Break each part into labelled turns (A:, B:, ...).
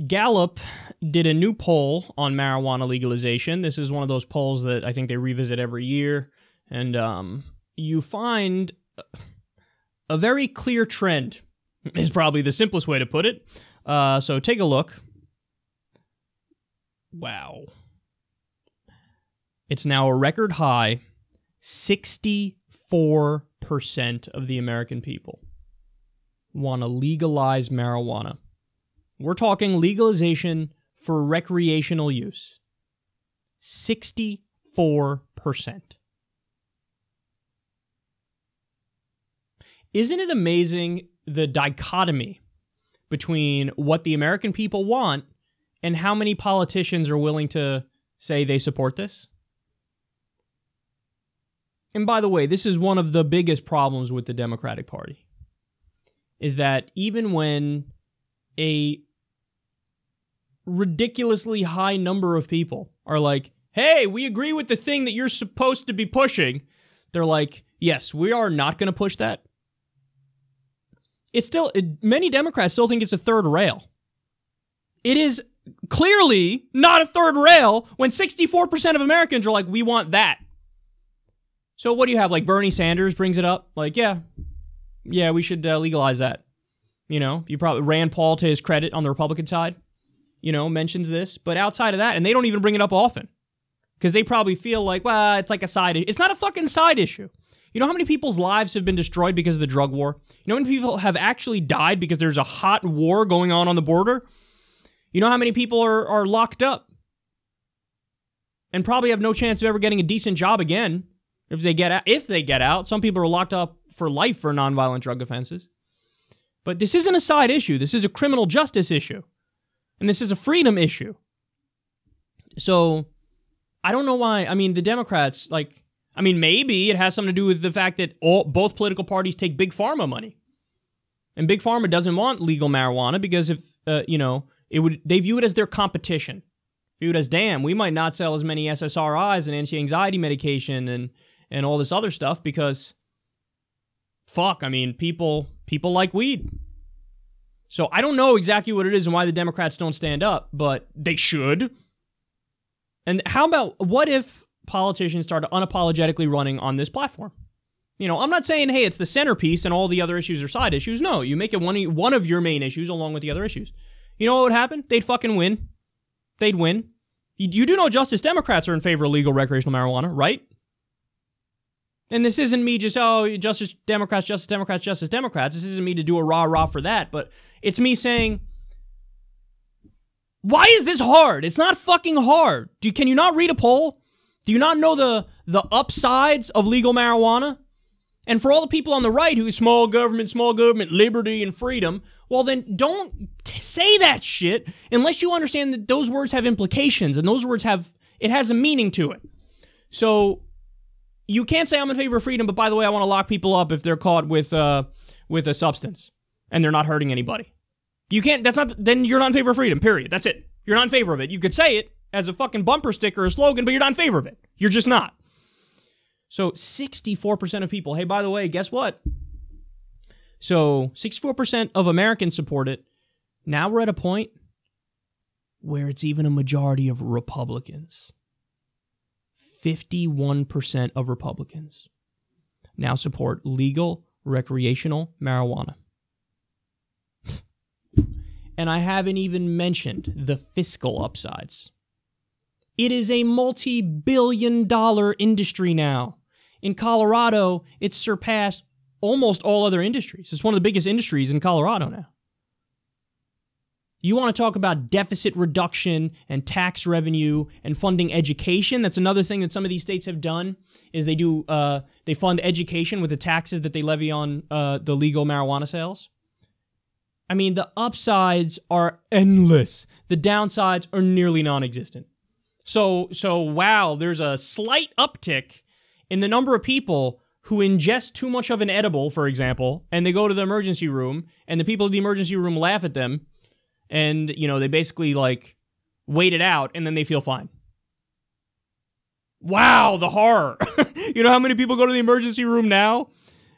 A: Gallup did a new poll on marijuana legalization. This is one of those polls that I think they revisit every year. And you find a very clear trend, is probably the simplest way to put it. So take a look. Wow. It's now a record high. 64% of the American people want to legalize marijuana. We're talking legalization for recreational use. 64%. Isn't it amazing the dichotomy between what the American people want and how many politicians are willing to say they support this? And by the way, this is one of the biggest problems with the Democratic Party, is that even when a ridiculously high number of people are like, hey, we agree with the thing that you're supposed to be pushing, they're like, yes, we are not going to push that. Many Democrats still think it's a third rail. It is clearly not a third rail when 64% of Americans are like, we want that. So what do you have? Like Bernie Sanders brings it up. Like, yeah, we should legalize that. You know, you probably Rand Paul, to his credit on the Republican side, mentions this. But outside of that, and they don't even bring it up often because they probably feel like, well, it's like a side issue. It's not a fucking side issue. You know how many people's lives have been destroyed because of the drug war? You know how many people have actually died because there's a hot war going on the border? You know how many people are locked up and probably have no chance of ever getting a decent job again if they get out. Some people are locked up for life for nonviolent drug offenses. But this isn't a side issue. This is a criminal justice issue. And this is a freedom issue. So I don't know why. I mean, the Democrats, maybe it has something to do with the fact that both political parties take big pharma money. And big pharma doesn't want legal marijuana because they view it as their competition. View it as, damn, we might not sell as many SSRIs and anti-anxiety medication and all this other stuff because, people like weed. So I don't know exactly what it is and why the Democrats don't stand up, but they should. And what if politicians started unapologetically running on this platform? I'm not saying, hey, it's the centerpiece and all the other issues are side issues. No, you make it one of your main issues along with the other issues. You know what would happen? They'd fucking win. They'd win. You do know Justice Democrats are in favor of legal recreational marijuana, right? And this isn't me just, Justice Democrats, Justice Democrats, Justice Democrats. This isn't me to do a rah-rah for that, but it's me saying, why is this hard? It's not fucking hard. Can you not read a poll? Do you not know the upsides of legal marijuana? And for all the people on the right who small government, liberty, and freedom, well then don't say that shit unless you understand that those words have implications and those words has a meaning to it. So you can't say I'm in favor of freedom, but by the way, I want to lock people up if they're caught with a substance and they're not hurting anybody. You can't, then you're not in favor of freedom, period. That's it. You're not in favor of it. You could say it as a fucking bumper sticker or slogan, but you're not in favor of it. You're just not. So 64% of people, hey, by the way, guess what? So 64% of Americans support it. Now we're at a point where it's even a majority of Republicans. 51% of Republicans now support legal recreational marijuana. And I haven't even mentioned the fiscal upsides. It is a multi-billion-dollar industry now. In Colorado, it's surpassed almost all other industries. It's one of the biggest industries in Colorado now. You want to talk about deficit reduction and tax revenue and funding education? That's another thing that some of these states have done, is they fund education with the taxes that they levy on the legal marijuana sales. I mean, the upsides are endless. The downsides are nearly non-existent. So wow, there's a slight uptick in the number of people who ingest too much of an edible, for example, and they go to the emergency room, and the people in the emergency room laugh at them, and, they basically, wait it out, and then they feel fine. Wow, the horror. You know how many people go to the emergency room now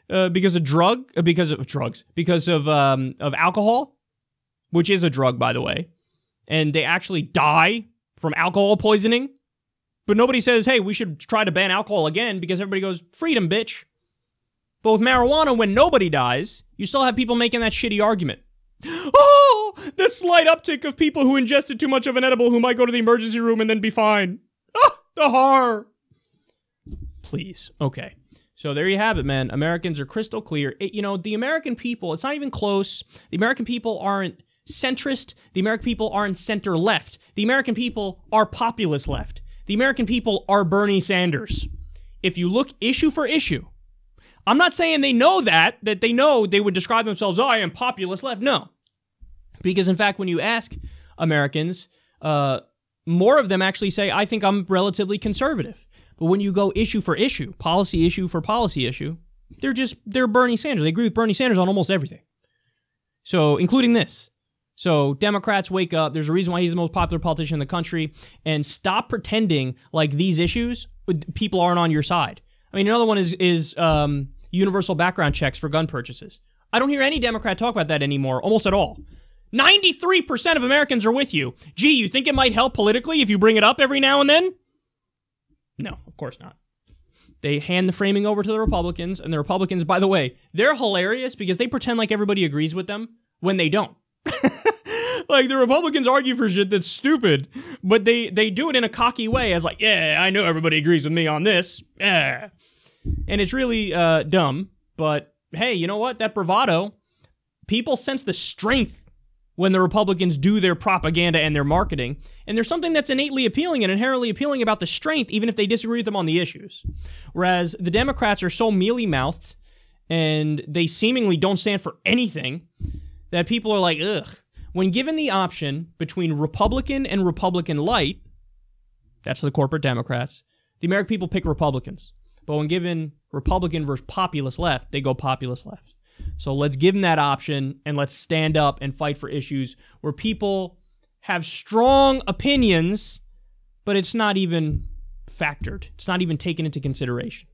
A: because of alcohol, which is a drug, by the way. and they actually die from alcohol poisoning. But nobody says, hey, we should try to ban alcohol again, because everybody goes, freedom, bitch. But with marijuana, when nobody dies, you still have people making that shitty argument. Oh, the slight uptick of people who ingested too much of an edible who might go to the emergency room and then be fine. Oh, the horror. Please. Okay. So there you have it, man. Americans are crystal clear. The American people, it's not even close. The American people aren't centrist. The American people aren't center left. The American people are populist left. The American people are Bernie Sanders. If you look issue for issue, I'm not saying they know that they know they would describe themselves, I am populist left. No. Because in fact, when you ask Americans, more of them actually say, I think I'm relatively conservative. But when you go issue for issue for policy issue, they're Bernie Sanders. They agree with Bernie Sanders on almost everything. So, including this. So, Democrats, wake up. There's a reason why he's the most popular politician in the country. And stop pretending like these issues, people aren't on your side. I mean, another one is universal background checks for gun purchases. I don't hear any Democrat talk about that anymore, almost at all. 93% of Americans are with you. Gee, you think it might help politically if you bring it up every now and then? No, of course not. They hand the framing over to the Republicans, and the Republicans, by the way, they're hilarious because they pretend like everybody agrees with them when they don't. Like, the Republicans argue for shit that's stupid, but they do it in a cocky way as like, yeah, I know everybody agrees with me on this. Yeah. And it's really dumb, but hey, you know what? That bravado, people sense the strength when the Republicans do their propaganda and their marketing, and there's something that's innately appealing and inherently appealing about the strength, even if they disagree with them on the issues. Whereas the Democrats are so mealy-mouthed, and they seemingly don't stand for anything, that people are like, ugh. When given the option between Republican and Republican light, that's the corporate Democrats, the American people pick Republicans. But when given Republican versus populist left, they go populist left. So let's give them that option, and let's stand up and fight for issues where people have strong opinions, but it's not even factored. It's not even taken into consideration.